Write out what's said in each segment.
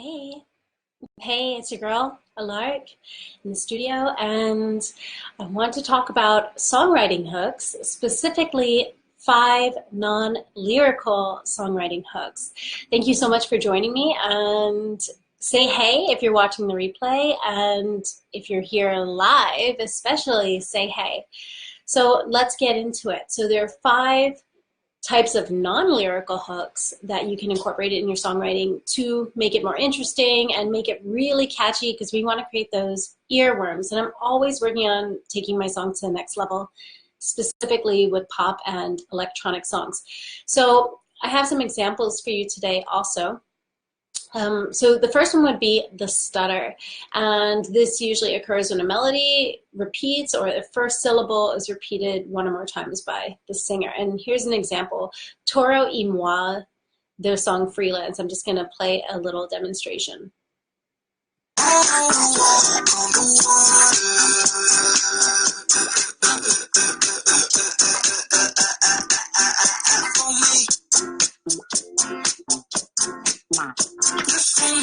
Hey, hey, it's your girl, Alarke, in the studio, and I want to talk about songwriting hooks, specifically five non-lyrical songwriting hooks. Thank you so much for joining me, and say hey if you're watching the replay, and if you're here live, especially say hey. So let's get into it. So there are five types of non-lyrical hooks that you can incorporate in your songwriting to make it more interesting and make it really catchy, because we want to create those earworms. And I'm always working on taking my songs to the next level, specifically with pop and electronic songs. So I have some examples for you today also. So the first one would be the stutter, and this usually occurs when a melody repeats or the first syllable is repeated one or more times by the singer. And here's an example: Toro y moi, their song Freelance. I'm just going to play a little demonstration.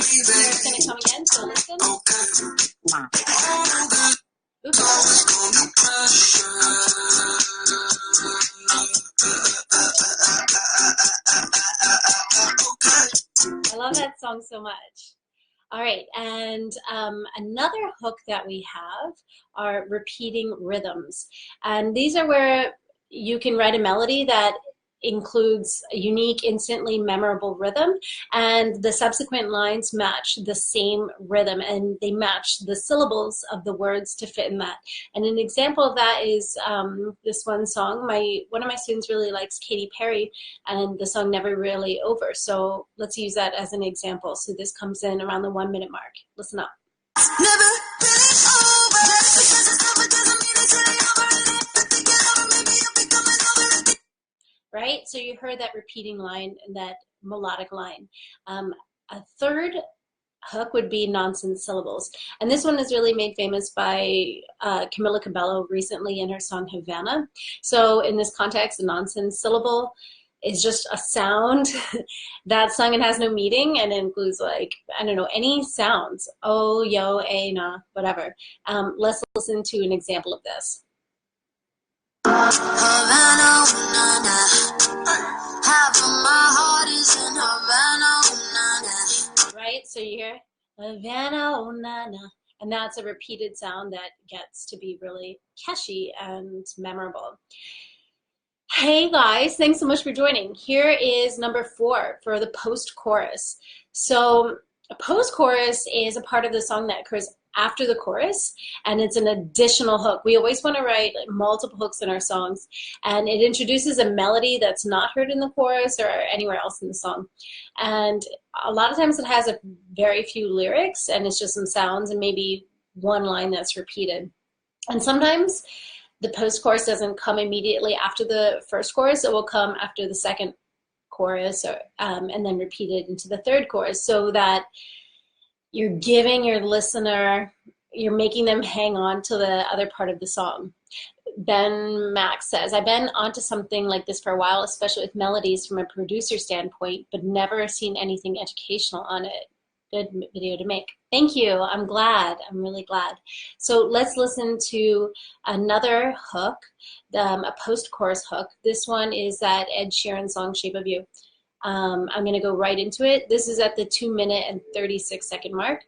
Here's going to come again, so listen. I love that song so much. All right, and another hook that we have are repeating rhythms. And these are where you can write a melody that includes a unique, instantly memorable rhythm, and the subsequent lines match the same rhythm, and they match the syllables of the words to fit in that. And an example of that is this one song. One of my students really likes Katy Perry, and the song Never Really Over. So let's use that as an example. So this comes in around the 1 minute mark. Listen up. Never really over. Right? So you heard that repeating line, that melodic line. A third hook would be nonsense syllables. And this one is really made famous by Camila Cabello recently in her song Havana. So in this context, a nonsense syllable is just a sound that's sung and has no meaning, and it includes, like, I don't know, any sounds. Oh, yo, a, na, whatever. Let's listen to an example of this. Right? So you hear Havana, oh, na, na. And that's a repeated sound that gets to be really catchy and memorable. Hey guys, thanks so much for joining. Here is number 4 for the post-chorus. So a post-chorus is a part of the song that occurs after the chorus, and it's an additional hook. We always want to write multiple hooks in our songs, and it introduces a melody that's not heard in the chorus or anywhere else in the song. And a lot of times it has a very few lyrics, and it's just some sounds and maybe one line that's repeated. And sometimes the post-chorus doesn't come immediately after the first chorus. It will come after the second chorus, or, and then repeated into the third chorus, so that you're giving your listener, you're making them hang on to the other part of the song. Ben Max says, I've been onto something like this for a while, especially with melodies from a producer standpoint, but never seen anything educational on it. Good video to make. Thank you. I'm glad. I'm really glad. So let's listen to another hook, a post-chorus hook. This one is that Ed Sheeran song, Shape of You. I'm going to go right into it. This is at the 2 minute and 36 second mark.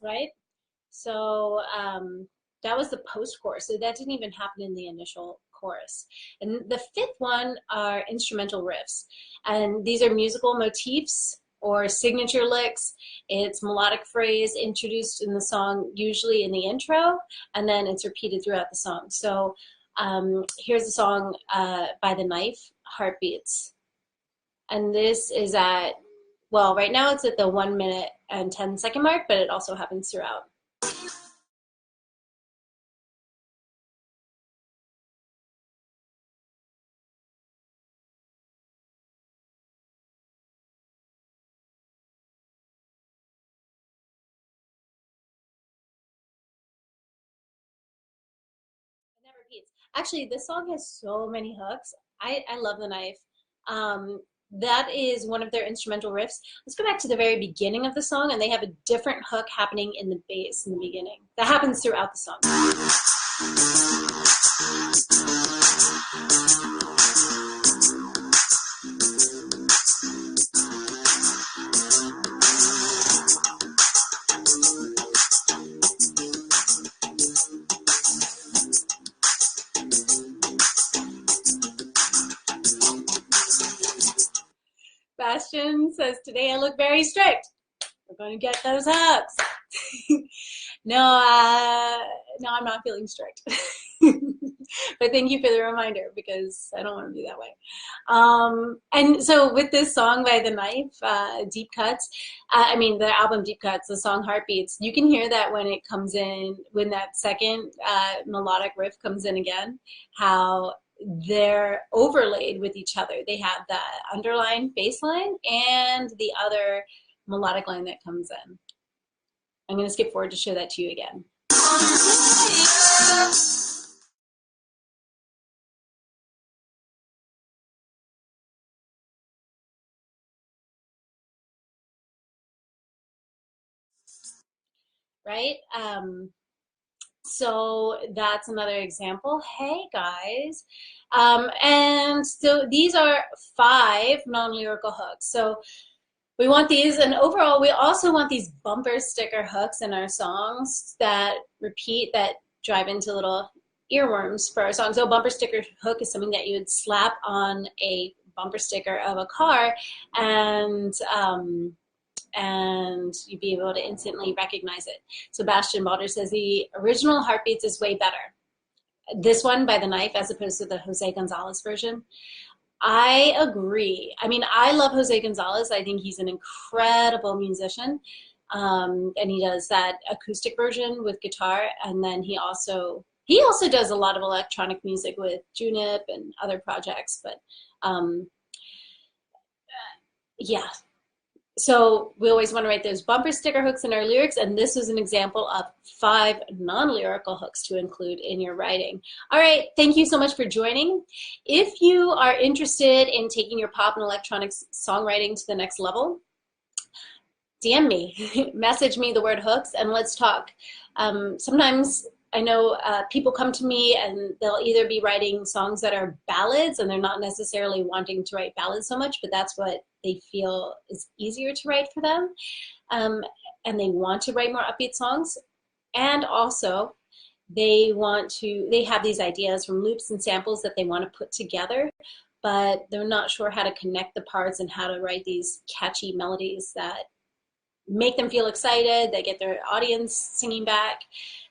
Right? So that was the post-chorus. So that didn't even happen in the initial chorus. And the fifth one are instrumental riffs. And these are musical motifs or signature licks. It's melodic phrase introduced in the song, usually in the intro, and then it's repeated throughout the song. So here's the song by The Knife, Heartbeats. And this is at, well, right now it's at the 1 minute and 10 second mark, but it also happens throughout. repeats. Actually, this song has so many hooks. I love The Knife. That is one of their instrumental riffs. Let's go back to the very beginning of the song, and they have a different hook happening in the bass in the beginning. That happens throughout the song. Bastion says, today I look very strict. We're going to get those hooks. No, no, I'm not feeling strict. But thank you for the reminder, because I don't want to be that way. And so with this song by The Knife, Deep Cuts, I mean the album Deep Cuts, the song Heartbeats, you can hear that when it comes in, when that second melodic riff comes in again, how they're overlaid with each other. They have the underlying bass line and the other melodic line that comes in. I'm going to skip forward to show that to you again. Right? So that's another example. Hey guys. And so these are 5 non-lyrical hooks. So we want these, and overall we also want these bumper sticker hooks in our songs that repeat, that drive into little earworms for our songs. So a bumper sticker hook is something that you would slap on a bumper sticker of a car, and you'd be able to instantly recognize it. So Bastian Balder says the original Heartbeats is way better. This one by The Knife as opposed to the Jose Gonzalez version. I agree. I mean, I love Jose Gonzalez. I think he's an incredible musician. And he does that acoustic version with guitar. And then he also does a lot of electronic music with Junip and other projects. But yeah. So we always want to write those bumper sticker hooks in our lyrics, and this is an example of 5 non-lyrical hooks to include in your writing. All right, thank you so much for joining. If you are interested in taking your pop and electronic songwriting to the next level, DM me, message me the word hooks, and let's talk. Sometimes I know people come to me and they'll either be writing songs that are ballads, and they're not necessarily wanting to write ballads so much, but that's what they feel is easier to write for them. And they want to write more upbeat songs. And also they have these ideas from loops and samples that they want to put together, but they're not sure how to connect the parts and how to write these catchy melodies that make them feel excited, that get their audience singing back.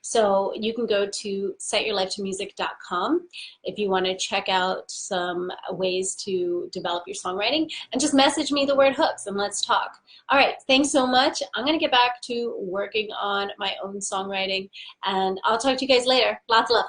So you can go to setyourlifetomusic.com if you want to check out some ways to develop your songwriting, and just message me the word hooks and let's talk. All right, thanks so much. I'm going to get back to working on my own songwriting, and I'll talk to you guys later. Lots of love.